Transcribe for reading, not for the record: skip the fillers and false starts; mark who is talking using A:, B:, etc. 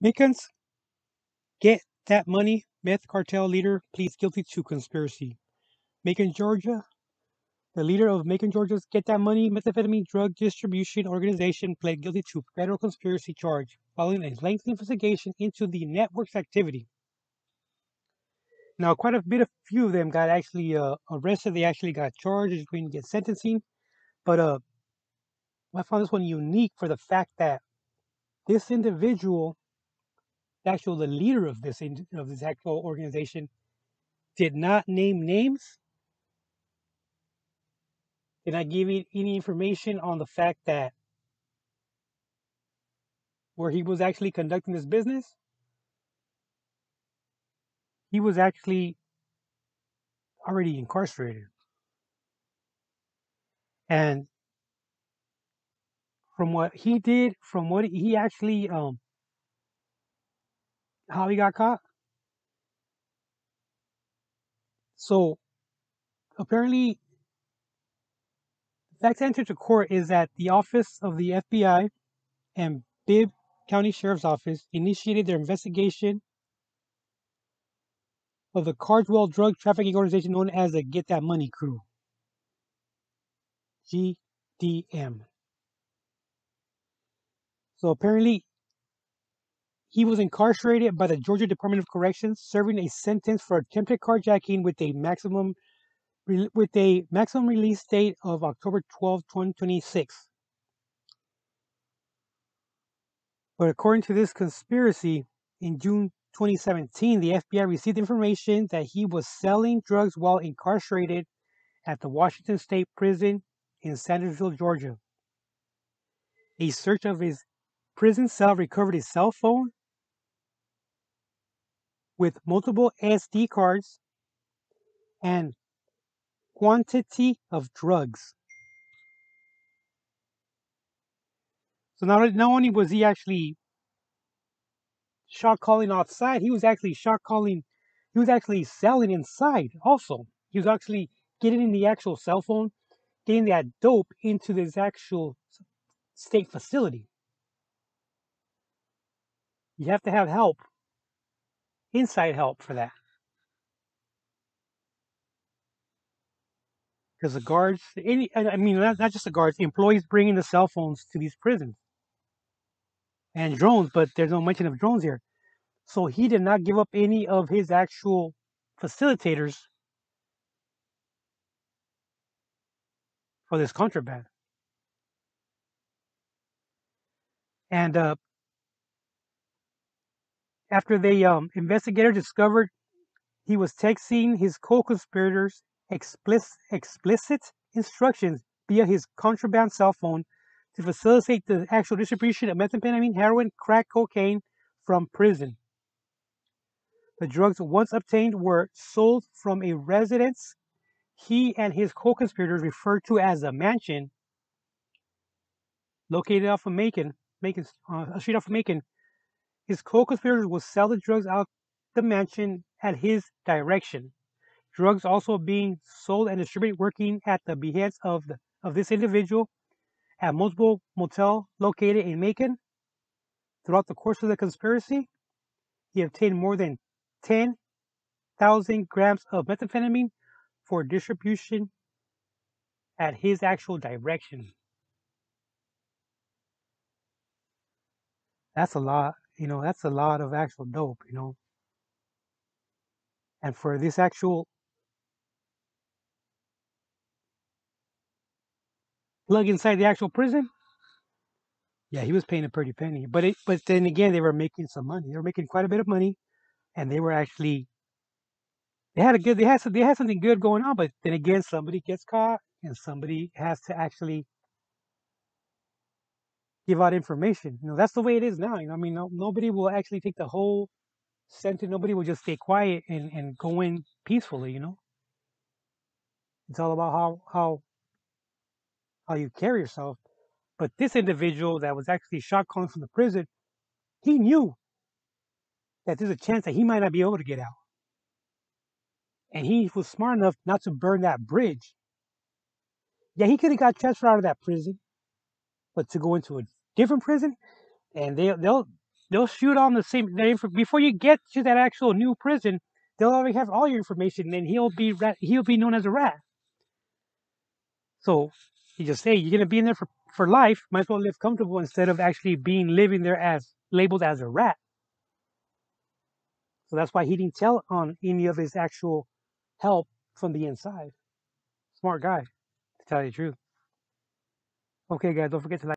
A: Macon's Get That Money meth cartel leader pleads guilty to conspiracy. Macon, Georgia. The leader of Macon, Georgia's Get That Money methamphetamine drug distribution organization pled guilty to federal conspiracy charge following a lengthy investigation into the network's activity. Now, quite a bit of few of them got actually arrested. They actually got charged, going to get sentencing. But I found this one unique for the fact that this individual, the leader of of this actual organization, did not name names, did not give any information on the fact that where he was actually conducting this business, he was actually already incarcerated. And from what he did, from what he actually, how he got caught. So apparently, facts entered to court is that the office of the FBI and Bibb County Sheriff's Office initiated their investigation of the Cardwell drug trafficking organization known as the Get That Money Crew, GDM. So apparently, he was incarcerated by the Georgia Department of Corrections, serving a sentence for attempted carjacking with a maximum release date of October 12, 2026. But according to this conspiracy, in June 2017, the FBI received information that he was selling drugs while incarcerated at the Washington State Prison in Sandersville, Georgia. A search of his prison cell recovered a cell phone with multiple SD cards and quantity of drugs. So not only was he actually shot calling outside, he was actually shot calling, he was actually selling inside also. He was actually getting in the actual cell phone, getting that dope into this actual state facility. You have to have help, inside help for that. Because the guards, I mean, not just the guards, employees bringing the cell phones to these prisons and drones, but there's no mention of drones here. So he did not give up any of his actual facilitators for this contraband. And after the investigator discovered he was texting his co-conspirators explicit instructions via his contraband cell phone to facilitate the actual distribution of methamphetamine, heroin, crack cocaine from prison. The drugs once obtained were sold from a residence he and his co-conspirators referred to as a mansion located off of a street off of Macon. His co-conspirators would sell the drugs out the mansion at his direction. Drugs also being sold and distributed working at the behest of this individual at multiple motels located in Macon. Throughout the course of the conspiracy, he obtained more than 10,000 grams of methamphetamine for distribution at his actual direction. That's a lot, that's a lot of actual dope. And for this actual plug inside the actual prison, yeah, he was paying a pretty penny. But then again, they were making some money. They were making quite a bit of money, and they were actually they had something good going on. But then again, somebody gets caught, and somebody has to actually give out information. That's the way it is now. I mean, nobody will actually take the whole sentence. Nobody will just stay quiet and go in peacefully. It's all about how you carry yourself. But this individual that was actually shot calling from the prison, he knew that there's a chance that he might not be able to get out. And he was smart enough not to burn that bridge. Yeah, he could have got transferred out of that prison, but to go into a different prison, and they'll They'll shoot on the same. Before you get to that actual new prison, they'll already have all your information, and he'll be known as a rat. So you just say you're gonna be in there for life. Might as well live comfortable instead of actually living there as labeled as a rat. So that's why he didn't tell on any of his actual help from the inside. Smart guy, to tell you the truth. Okay, guys, don't forget to like.